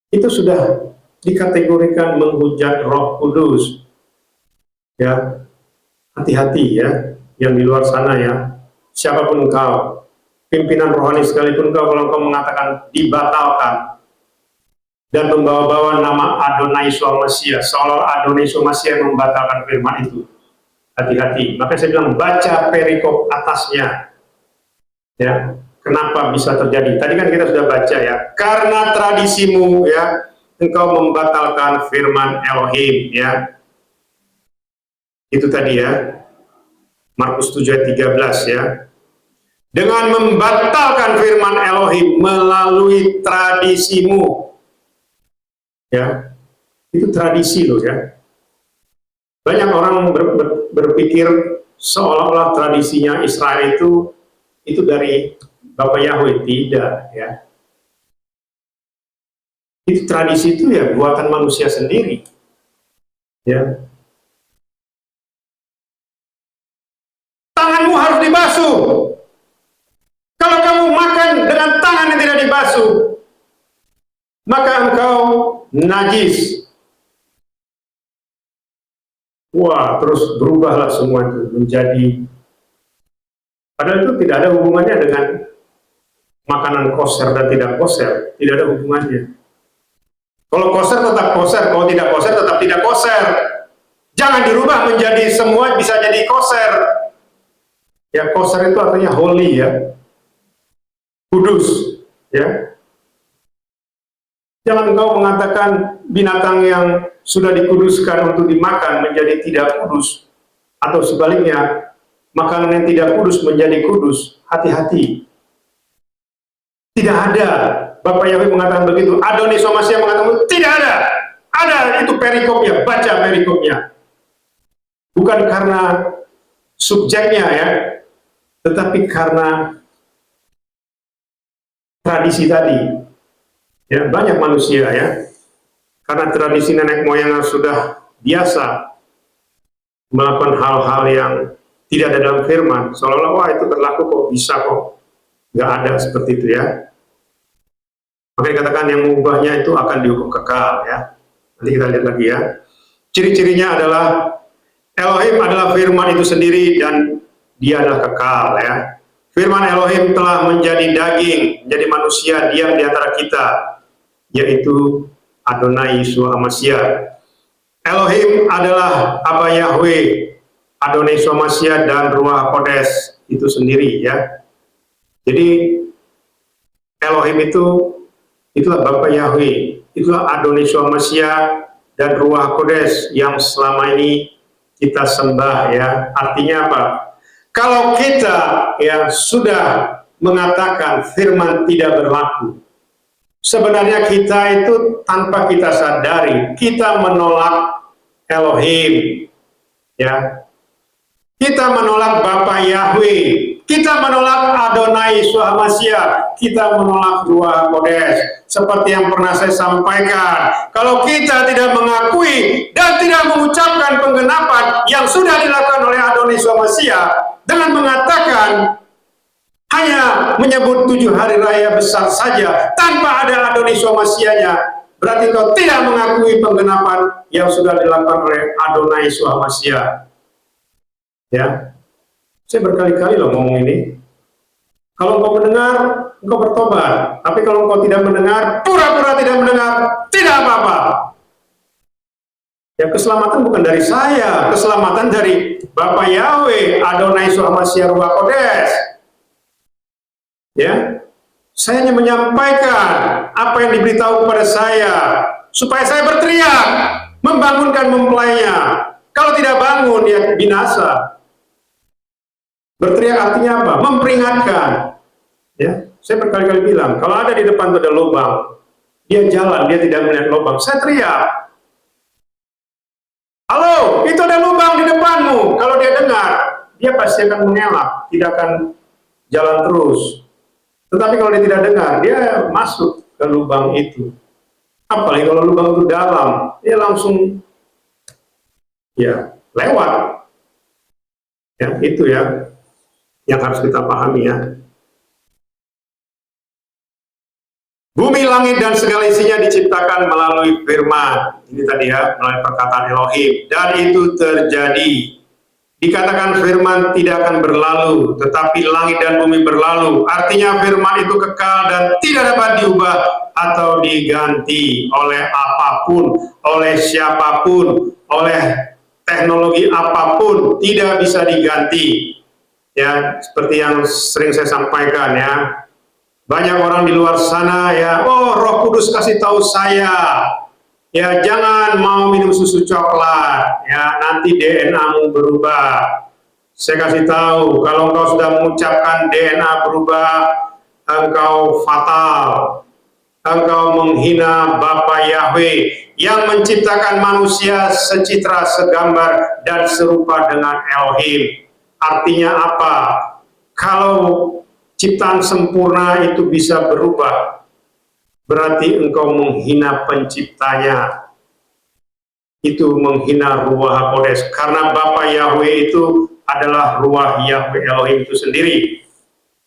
Itu sudah dikategorikan menghujat Roh Kudus. Ya, hati-hati ya, yang di luar sana ya. Siapapun engkau, pimpinan rohani sekalipun engkau, kalau engkau mengatakan dibatalkan dan membawa-bawa nama Adonai Yeshua Mashiach, seolah Adonai Yeshua Mashiach membatalkan firman itu. Hati-hati. Maka saya bilang baca perikop atasnya. Ya. Kenapa bisa terjadi? Tadi kan kita sudah baca ya. Karena tradisimu ya, engkau membatalkan firman Elohim ya. Itu tadi ya. Markus 7 ayat 13 ya. Dengan membatalkan firman Elohim melalui tradisimu. Ya. Itu tradisi loh ya. Banyak orang berpikir seolah-olah tradisinya Israel itu dari Bapak Yahweh, tidak ya. Itu tradisi itu ya buatan manusia sendiri. Ya. Tanganmu harus dibasuh. Kalau kamu makan dengan tangan yang tidak dibasuh, maka engkau najis. Wah, terus berubahlah semua itu menjadi, padahal itu tidak ada hubungannya dengan makanan koser dan tidak koser, tidak ada hubungannya. Kalau koser tetap koser, kalau tidak koser tetap tidak koser. Jangan dirubah menjadi semua bisa jadi koser. Ya, koser itu artinya holy ya, kudus ya. Jangan engkau mengatakan binatang yang sudah dikuduskan untuk dimakan menjadi tidak kudus, atau sebaliknya makanan yang tidak kudus menjadi kudus. Hati-hati. Tidak ada. Bapak Yahweh mengatakan begitu. Adonai Yeshua Mashiach mengatakan begitu. Tidak ada. Ada, itu perikopnya. Baca perikopnya. Bukan karena subjeknya ya, tetapi karena tradisi tadi. Ya, banyak manusia ya. Karena tradisi nenek moyang sudah biasa melakukan hal-hal yang tidak ada dalam firman, seolah-olah wah itu berlaku kok, bisa kok. Nggak ada seperti itu ya. Maka dikatakan yang mengubahnya itu akan dihukum kekal ya. Nanti kita lihat lagi ya. Ciri-cirinya adalah Elohim adalah firman itu sendiri dan dia adalah kekal ya. Firman Elohim telah menjadi daging, menjadi manusia, diam di antara kita, yaitu Adonai Yeshua HaMashiach. Elohim adalah Abba Yahweh, Adonai Yeshua HaMashiach dan Ruach Kodes itu sendiri ya. Jadi Elohim itulah Bapa Yahweh, itulah Adonai Yeshua HaMashiach dan Ruach Kodes yang selama ini kita sembah ya. Artinya apa? Kalau kita ya sudah mengatakan firman tidak berlaku, sebenarnya kita itu tanpa kita sadari kita menolak Elohim ya. Kita menolak Bapa Yahweh, kita menolak Adonai Yeshua HaMashiach, kita menolak Ruach Kodes. Seperti yang pernah saya sampaikan, kalau kita tidak mengakui dan tidak mengucapkan penggenapan yang sudah dilakukan oleh Adonai Yeshua HaMashiach dengan mengatakan hanya menyebut 7 hari raya besar saja tanpa ada Adonai Yeshua HaMashiach-nya, berarti kau tidak mengakui penggenapan yang sudah dilakukan oleh Adonai Yeshua HaMashiach. Ya, saya berkali-kali loh ngomong ini. Kalau engkau mendengar, engkau bertobat. Tapi kalau engkau tidak mendengar, pura-pura tidak mendengar, tidak apa-apa. Ya, keselamatan bukan dari saya, keselamatan dari Bapa Yahweh, Adonai Yeshua HaMashiach Ruach Kodes. Ya, saya hanya menyampaikan apa yang diberitahu kepada saya, supaya saya berteriak, membangunkan mempelainya. Kalau tidak bangun, dia binasa. Berteriak artinya apa? Memperingatkan. Ya, saya berkali-kali bilang, kalau ada di depan ada lubang, dia jalan, dia tidak melihat lubang, saya teriak. Halo, itu ada lubang di depanmu. Kalau dia dengar, dia pasti akan mengelak, tidak akan jalan terus. Tetapi kalau dia tidak dengar, dia masuk ke lubang itu. Apalagi kalau lubang itu dalam, dia langsung ya lewat. Ya, itu ya yang harus kita pahami ya. Bumi, langit, dan segala isinya diciptakan melalui firman. Ini tadi ya, melalui perkataan Elohim. Dan itu terjadi. Dikatakan firman tidak akan berlalu, tetapi langit dan bumi berlalu. Artinya firman itu kekal dan tidak dapat diubah atau diganti oleh apapun, oleh siapapun, oleh teknologi apapun, tidak bisa diganti. Ya, seperti yang sering saya sampaikan ya, banyak orang di luar sana ya, oh Roh Kudus kasih tahu saya, ya jangan mau minum susu coklat, ya nanti DNA-mu berubah. Saya kasih tahu, kalau engkau sudah mengucapkan DNA berubah, engkau fatal, engkau menghina Bapa Yahweh yang menciptakan manusia secitra, segambar, dan serupa dengan Elohim. Artinya apa? Kalau ciptaan sempurna itu bisa berubah, berarti engkau menghina penciptanya. Itu menghina Ruach Kodes, karena Bapa Yahweh itu adalah Ruach Yahweh Elohim itu sendiri.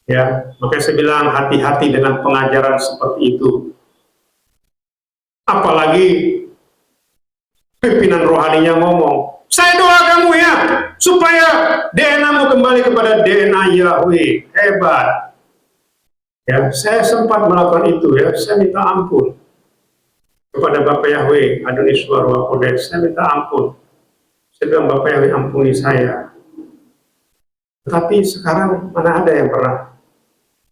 Ya, makanya saya bilang hati-hati dengan pengajaran seperti itu. Apalagi pimpinan rohaninya ngomong, saya doa kamu ya, supaya DNA-mu kembali kepada DNA Yahweh. Hebat. Ya, saya sempat melakukan itu ya, saya minta ampun kepada Bapa Yahweh, Adonai Yeshua Ruach Kodes. Saya minta ampun. Saya bilang, Bapa Yahweh ampuni saya. Tetapi sekarang mana ada yang pernah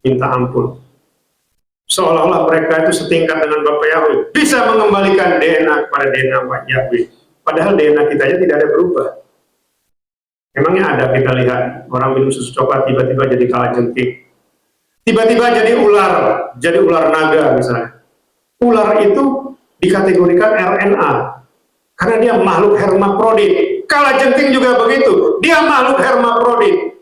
minta ampun? Seolah-olah mereka itu setingkat dengan Bapa Yahweh, bisa mengembalikan DNA kepada DNA Yahweh. Padahal DNA kita aja tidak ada berubah. Emangnya ada kita lihat orang minum susu coklat tiba-tiba jadi kalajengking, tiba-tiba jadi ular naga misalnya. Ular itu dikategorikan RNA karena dia makhluk hermafrodit. Kalajengking juga begitu, dia makhluk hermafrodit.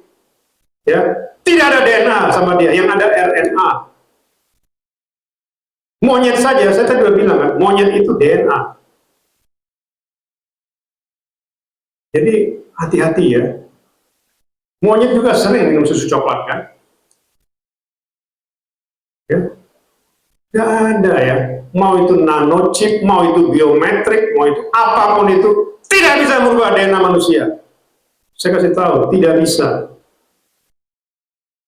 Ya, tidak ada DNA sama dia, yang ada RNA. Monyet saja, saya tadi sudah bilang kan, monyet itu DNA. Jadi hati-hati ya. Monyet juga sering minum susu coklat kan? Ya, nggak ada ya. Mau itu nanochip, mau itu biometrik, mau itu apapun itu, tidak bisa merubah DNA manusia. Saya kasih tahu, tidak bisa.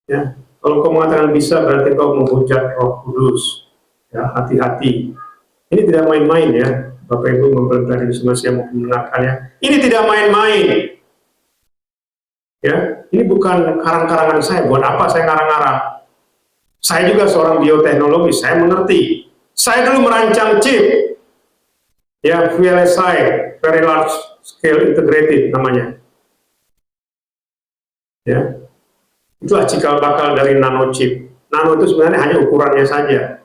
Ya, kalau kau mengatakan bisa, berarti kau menghujat Roh Kudus. Ya, hati-hati. Ini tidak main-main ya, Bapak Ibu mempelajari semua yang mendengarkannya. Ini tidak main-main. Ya, ini bukan karang-karangan saya. Buat apa saya ngarang-ngarang? Saya juga seorang bioteknologi, saya mengerti. Saya dulu merancang chip, ya VLSI, Very Large Scale Integrated namanya. Ya, itulah cikal bakal dari nanochip. Nano itu sebenarnya hanya ukurannya saja,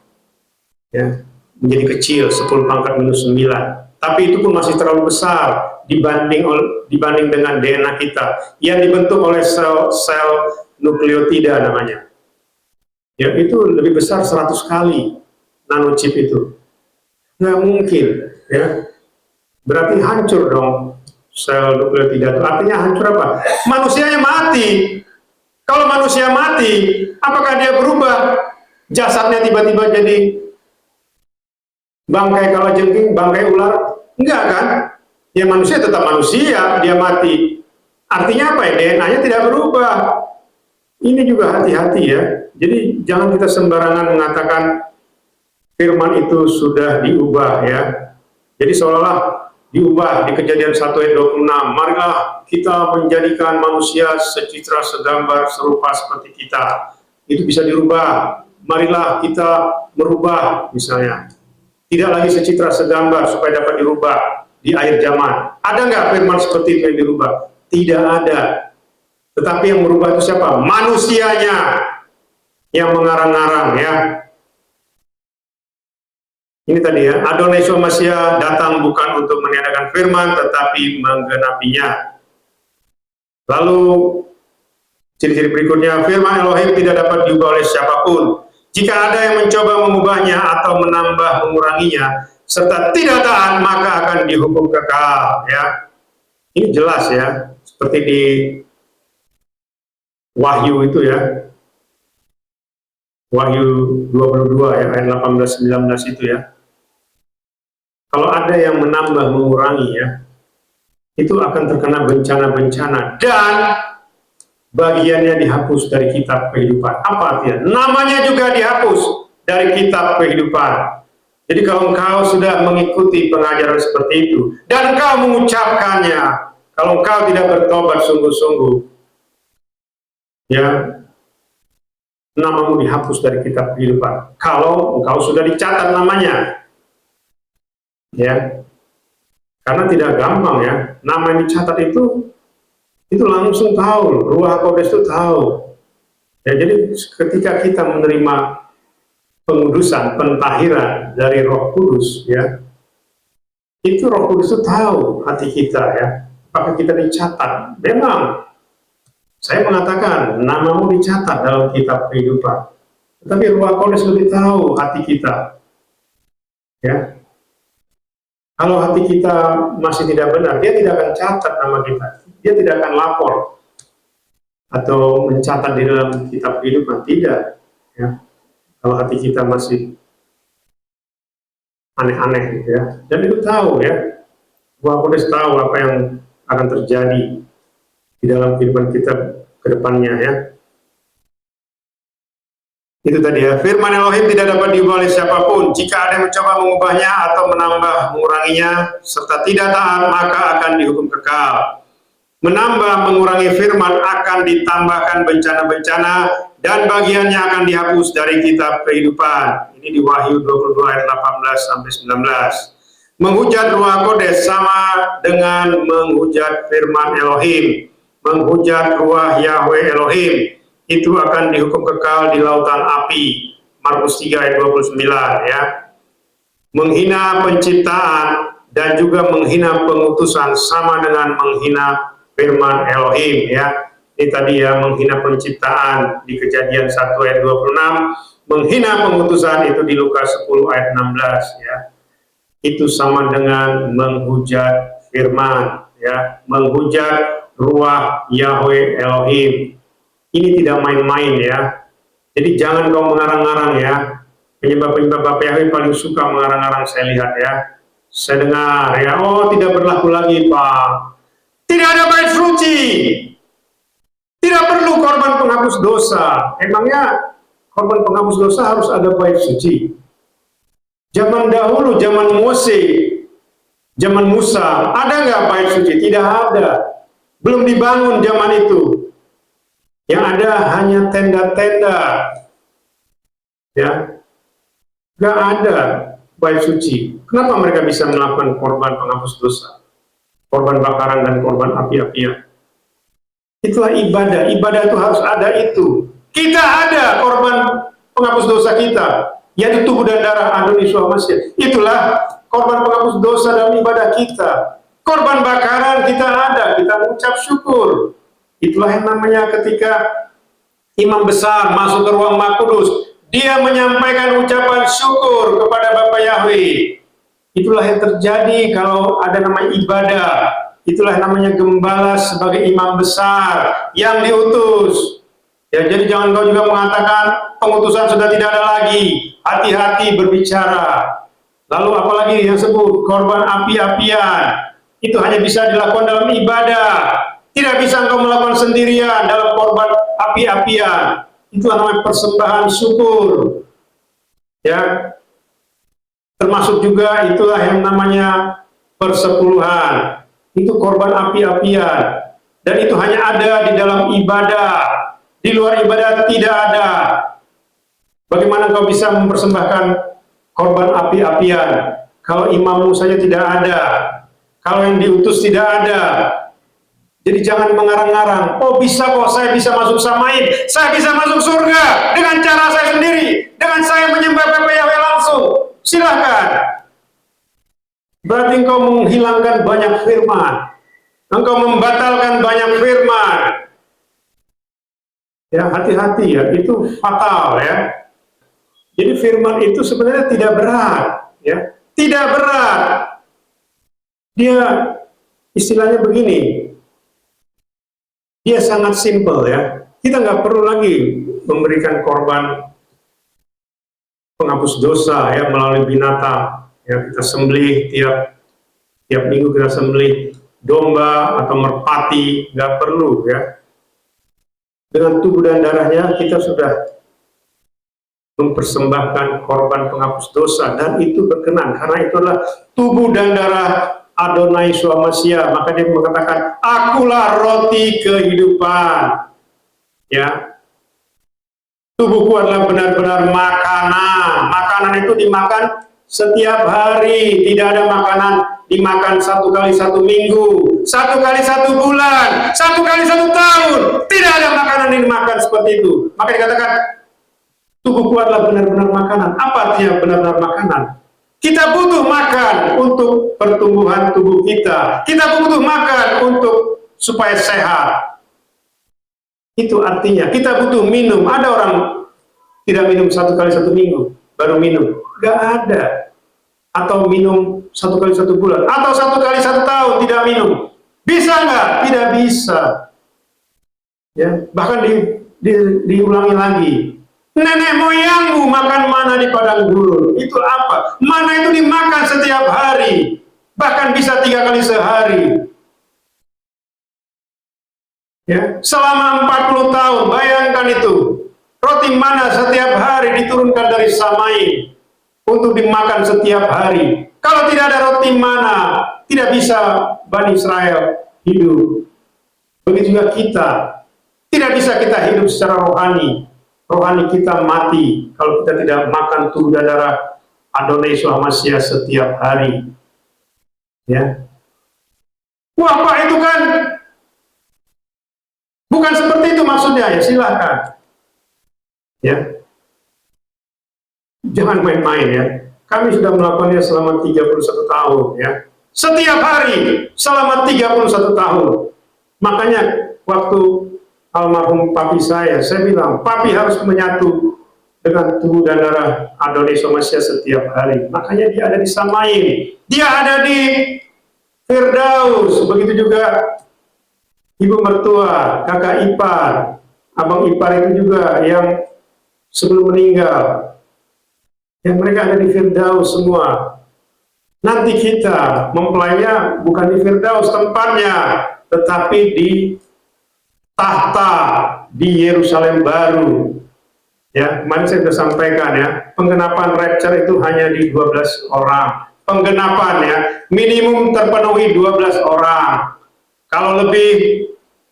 ya, menjadi kecil 10 pangkat minus 9. Tapi itu pun masih terlalu besar dibanding dengan DNA kita yang dibentuk oleh sel nukleotida namanya. Ya, itu lebih besar 100 kali nanochip itu. Nggak mungkin, ya. Berarti hancur dong sel nukleotida itu. Artinya hancur apa? Manusianya mati. Kalau manusia mati, apakah dia berubah? Jasadnya tiba-tiba jadi bangkai kalajengking, bangkai ular? Enggak kan? Ya manusia tetap manusia, dia mati. Artinya apa ya? DNA-nya tidak berubah. Ini juga hati-hati ya. Jadi jangan kita sembarangan mengatakan firman itu sudah diubah ya. Jadi seolah-olah diubah di Kejadian 1 ayat 26. Marilah kita menjadikan manusia secitra segambar serupa seperti kita. Itu bisa dirubah. Marilah kita merubah misalnya. Tidak lagi secitra segambar supaya dapat dirubah di akhir zaman. Ada nggak firman seperti itu yang dirubah? Tidak ada. Tetapi yang merubah itu siapa? Manusianya yang mengarang-arang ya. Ini tadi ya, Adonai Yeshua Mashiach datang bukan untuk meniadakan firman, tetapi menggenapinya. Lalu, ciri-ciri berikutnya, firman Elohim tidak dapat diubah oleh siapapun. Jika ada yang mencoba mengubahnya atau menambah menguranginya, serta tidak taat, maka akan dihukum kekal. Ya, ini jelas ya, seperti di Wahyu itu ya, Wahyu 22 ya, ayat 18-19 itu ya. Kalau ada yang menambah mengurangi ya, itu akan terkena bencana-bencana dan bagiannya dihapus dari kitab kehidupan. Apa artinya? Namanya juga dihapus dari kitab kehidupan. Jadi kalau engkau sudah mengikuti pengajaran seperti itu dan engkau mengucapkannya, kalau engkau tidak bertobat sungguh-sungguh, ya, namamu dihapus dari kitab kehidupan. Kalau engkau sudah dicatat namanya, ya, karena tidak gampang ya, nama yang dicatat itu langsung tahu, Ruach Kodes itu tahu. Ya, jadi ketika kita menerima pengudusan, pentahiran dari Roh Kudus, ya, itu Roh Kudus itu tahu hati kita ya, apakah kita dicatat. Memang saya mengatakan namamu dicatat dalam kitab kehidupan, tetapi Ruach Kodes lebih tahu hati kita. Ya, kalau hati kita masih tidak benar, dia tidak akan catat nama kita, dia tidak akan lapor atau mencatat di dalam kitab kehidupan, tidak. Ya, kalau hati kita masih aneh-aneh gitu ya, dan itu tahu ya, Ruach Kodes tahu apa yang akan terjadi di dalam kehidupan kita ke depannya ya. Itu tadi ya, firman Elohim tidak dapat diubah oleh siapapun. Jika ada yang mencoba mengubahnya atau menambah menguranginya serta tidak taat, maka akan dihukum kekal. Menambah mengurangi firman akan ditambahkan bencana-bencana dan bagiannya akan dihapus dari kitab kehidupan. Ini di Wahyu 22 ayat 18-19. Menghujat Ruach Kodes sama dengan menghujat firman Elohim. Menghujat Ruach Yahweh Elohim itu akan dihukum kekal di lautan api. Markus 3 ayat 29 ya. Menghina penciptaan dan juga menghina pengutusan sama dengan menghina firman Elohim ya. Ini tadi ya, menghina penciptaan di Kejadian 1 ayat 26, menghina pengutusan itu di Lukas 10 ayat 16 ya. Itu sama dengan menghujat firman ya, menghujat Ruach Yahweh Elohim. Ini tidak main-main ya. Jadi jangan kau mengarang-arang ya. Penyembah-penyembah Bapak Yahweh paling suka mengarang-arang, saya lihat ya. Saya dengar ya, oh tidak berlaku lagi Pak. Tidak ada bait suci. Tidak perlu korban penghapus dosa. Emangnya korban penghapus dosa harus ada bait suci? Zaman dahulu, zaman Mose, zaman Musa, ada nggak bait suci? Tidak ada. Belum dibangun zaman itu. Yang ada hanya tenda-tenda. Ya. Nggak ada bait suci. Kenapa mereka bisa melakukan korban penghapus dosa? Korban bakaran dan korban api-apian. Itulah ibadah. Ibadah itu harus ada itu. Kita ada korban penghapus dosa kita, yaitu tubuh dan darah Adonai Yeshua Mashiach. Itulah korban penghapus dosa dalam ibadah kita. Korban bakaran kita ada, kita mengucap syukur. Itulah yang namanya ketika imam besar masuk ke ruang Maha Kudus, dia menyampaikan ucapan syukur kepada Bapa Yahweh. Itulah yang terjadi kalau ada namanya ibadah. Itulah yang namanya gembala sebagai imam besar yang diutus. Ya, jadi jangan kau juga mengatakan pengutusan sudah tidak ada lagi. Hati-hati berbicara. Lalu apalagi yang sebut korban api-apian. Itu hanya bisa dilakukan dalam ibadah. Tidak bisa engkau melakukan sendirian dalam korban api-apian. Itulah namanya persembahan syukur. Ya. Termasuk juga itulah yang namanya persepuluhan. Itu korban api-apian. Dan itu hanya ada di dalam ibadah. Di luar ibadah tidak ada. Bagaimana kau bisa mempersembahkan korban api-apian kalau imammu saja tidak ada, kalau yang diutus tidak ada? Jadi jangan mengarang-arang. Oh bisa kok, saya bisa masuk Samain, saya bisa masuk surga dengan cara saya sendiri, dengan saya menyembah Bapa Yahweh langsung. Silahkan. Berarti engkau menghilangkan banyak firman, engkau membatalkan banyak firman. Ya, hati-hati ya, itu fatal ya. Jadi firman itu sebenarnya tidak berat, ya, tidak berat. Dia istilahnya begini, dia sangat simple ya. Kita nggak perlu lagi memberikan korban penghapus dosa ya melalui binatang. Ya, kita sembelih tiap minggu kita sembelih domba atau merpati, nggak perlu ya. Dengan tubuh dan darahnya kita sudah mempersembahkan korban penghapus dosa, dan itu berkenan karena itu adalah tubuh dan darah Adonai Yeshua Mashiach. Maka dia mengatakan, akulah roti kehidupan. Ya, tubuhku adalah benar-benar makanan. Makanan itu dimakan setiap hari, tidak ada makanan dimakan 1 kali 1 minggu, 1 kali 1 bulan, 1 kali 1 tahun. Tidak ada makanan yang dimakan seperti itu. Maka dikatakan tubuhku adalah benar-benar makanan. Apa artinya benar-benar makanan? Kita butuh makan untuk pertumbuhan tubuh kita. Kita butuh makan untuk supaya sehat. Itu artinya kita butuh minum. Ada orang tidak minum 1 kali 1 minggu baru minum. Gak ada. Atau minum 1 kali 1 bulan, atau 1 kali 1 tahun tidak minum. Bisa nggak? Tidak bisa. Ya, bahkan diulangi lagi. Nenek moyangmu makan mana di padang gurun. Itu apa? Mana itu dimakan setiap hari, bahkan bisa 3 kali sehari. Ya, selama 40 tahun, bayangkan itu. Roti mana setiap hari diturunkan dari Samain untuk dimakan setiap hari. Kalau tidak ada roti mana, tidak bisa Bani Israel hidup. Begitu juga kita. Tidak bisa kita hidup secara rohani. Rohani kita mati kalau kita tidak makan tubuh dan darah Adonai Yeshua Mashiach setiap hari. Ya. Wah, Pak, itu kan bukan seperti itu maksudnya. Ya, silakan. Ya. Jangan main-main ya. Kami sudah melakukannya selama 31 tahun ya. Setiap hari selama 31 tahun. Makanya waktu almarhum papi saya bilang, papi harus menyatu dengan tubuh dan darah Adonai Yeshua Mashiach setiap hari. Makanya dia ada di Samain. Dia ada di Firdaus. Begitu juga ibu mertua, kakak ipar, abang ipar itu juga yang sebelum meninggal, yang mereka ada di Firdaus semua. Nanti kita mempelainya bukan di Firdaus tempatnya, tetapi di tahta di Yerusalem baru. Ya, kemarin saya sudah sampaikan ya, penggenapan rapture itu hanya di 12 orang. Penggenapan ya, minimum terpenuhi 12 orang. Kalau lebih,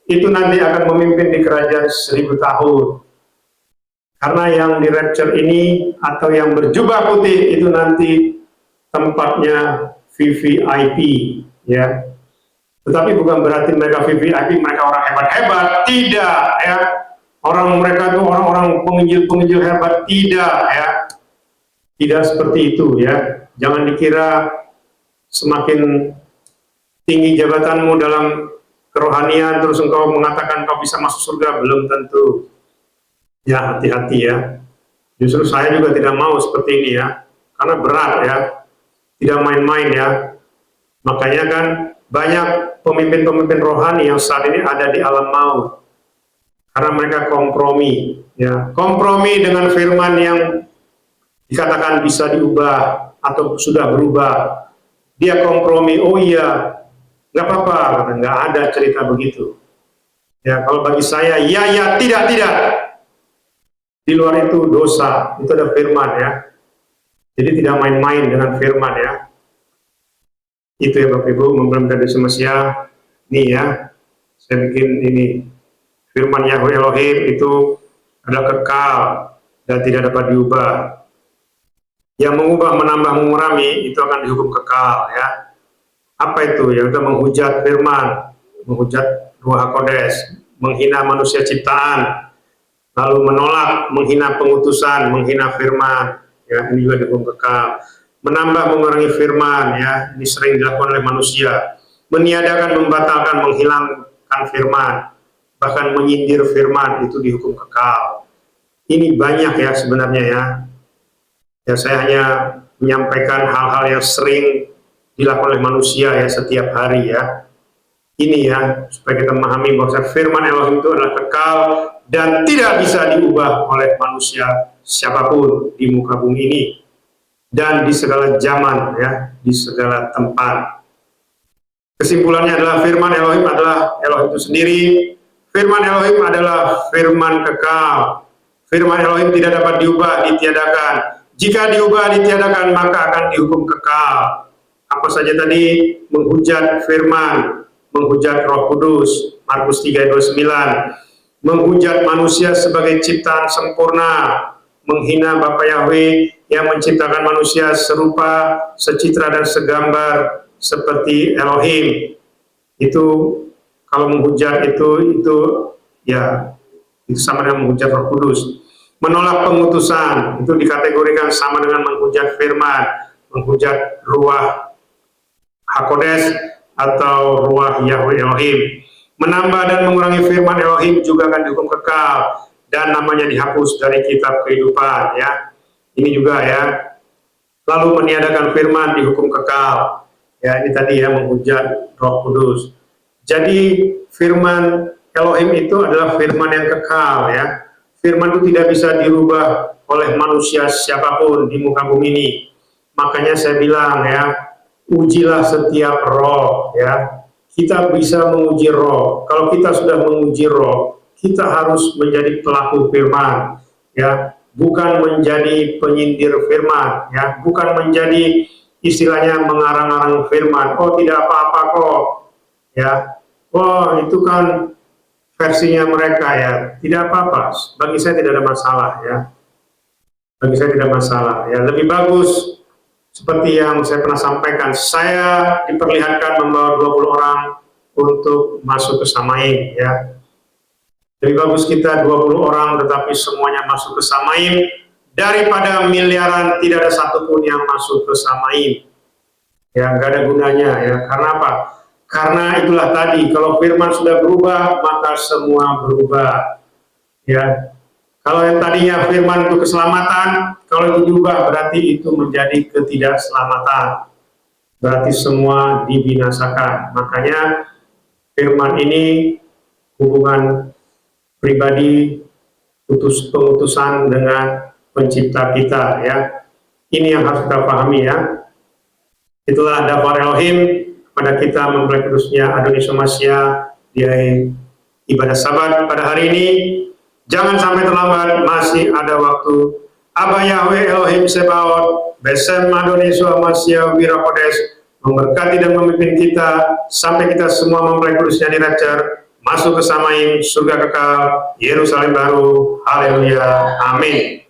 itu nanti akan memimpin di kerajaan 1000 tahun. Karena yang di rapture ini, atau yang berjubah putih, itu nanti tempatnya VVIP. Ya. Tetapi bukan berarti mereka VVIP, mereka orang hebat-hebat. Tidak, ya. Orang mereka itu orang-orang penginjil-penginjil hebat, tidak ya. Tidak seperti itu ya. Jangan dikira semakin tinggi jabatanmu dalam kerohanian terus engkau mengatakan kau bisa masuk surga, belum tentu. Ya, hati-hati ya. Justru saya juga tidak mau seperti ini ya. Karena berat ya. Tidak main-main ya. Makanya kan banyak pemimpin-pemimpin rohani yang saat ini ada di alam maut. Karena mereka kompromi, ya, kompromi dengan firman yang dikatakan bisa diubah atau sudah berubah. Dia kompromi, oh iya, nggak apa-apa, nggak ada cerita begitu. Ya, kalau bagi saya, ya, tidak. Di luar itu dosa, itu ada firman ya. Jadi tidak main-main dengan firman ya. Itu ya Bapak Ibu, mempelai dari Mesia, nih ya, saya bikin ini. Firman Yahweh Elohim itu adalah kekal dan tidak dapat diubah. Yang mengubah, menambah, mengurangi itu akan dihukum kekal ya. Apa itu? Yang itu menghujat firman, menghujat Ruach HaKodes, menghina manusia ciptaan, lalu menolak, menghina pengutusan, menghina firman. Ya, ini juga dihukum kekal. Menambah, mengurangi firman ya, ini sering dilakukan oleh manusia. Meniadakan, membatalkan, menghilangkan firman, bahkan menyindir firman, itu dihukum kekal. Ini banyak ya sebenarnya ya. Ya, saya hanya menyampaikan hal-hal yang sering dilakukan oleh manusia ya setiap hari ya. Ini ya, supaya kita memahami bahwa firman Elohim itu adalah kekal dan tidak bisa diubah oleh manusia siapapun di muka bumi ini dan di segala zaman ya, di segala tempat. Kesimpulannya adalah firman Elohim adalah Elohim itu sendiri. Firman Elohim adalah firman kekal. Firman Elohim tidak dapat diubah, ditiadakan. Jika diubah, ditiadakan, maka akan dihukum kekal. Apa saja tadi? Menghujat firman, menghujat Roh Kudus, Markus 3:29, menghujat manusia sebagai ciptaan sempurna, menghina Bapa Yahweh yang menciptakan manusia serupa, secitra dan segambar seperti Elohim. Itu kalau menghujat itu ya itu sama dengan menghujat Roh Kudus. Menolak pengutusan itu dikategorikan sama dengan menghujat firman, menghujat Ruach HaKodes atau Ruach Yahweh Elohim. Menambah dan mengurangi firman Elohim juga akan dihukum kekal dan namanya dihapus dari kitab kehidupan ya. Ini juga ya. Lalu meniadakan firman dihukum kekal. Ya, ini tadi ya menghujat Roh Kudus. Jadi firman Elohim itu adalah firman yang kekal ya. Firman itu tidak bisa dirubah oleh manusia siapapun di muka bumi ini. Makanya saya bilang ya, ujilah setiap roh ya. Kita bisa menguji roh. Kalau kita sudah menguji roh, kita harus menjadi pelaku firman ya, bukan menjadi penyindir firman ya, bukan menjadi istilahnya mengarang-arang firman. Oh, tidak apa-apa kok ya. Oh, itu kan versinya mereka ya, tidak apa-apa. Bagi saya tidak ada masalah ya. Bagi saya tidak masalah ya. Lebih bagus seperti yang saya pernah sampaikan, saya diperlihatkan membawa 20 orang untuk masuk ke Samaim ya. Lebih bagus kita 20 orang tetapi semuanya masuk ke Samaim daripada miliaran tidak ada satupun yang masuk ke Samaim. Ya, nggak ada gunanya ya. Karena apa? Karena itulah tadi, kalau firman sudah berubah, maka semua berubah. Ya, kalau yang tadinya firman itu keselamatan, kalau itu diubah berarti itu menjadi ketidakselamatan. Berarti semua dibinasakan. Makanya firman ini hubungan pribadi, pengutusan dengan pencipta kita, ya. Ini yang harus kita pahami, ya. Itulah daftar Elohim pada kita mempelai kudusnya Adonis Masya di ibadah Sabat pada hari ini. Jangan sampai terlambat, masih ada waktu. Aba Yahweh Elohim Sebaot, Besem Adonis Masya Wirakodes, memberkati dan memimpin kita sampai kita semua mempelai kudusnya di rapture, masuk ke Samaim, surga kekal, Yerusalem baru. Haleluya. Amin.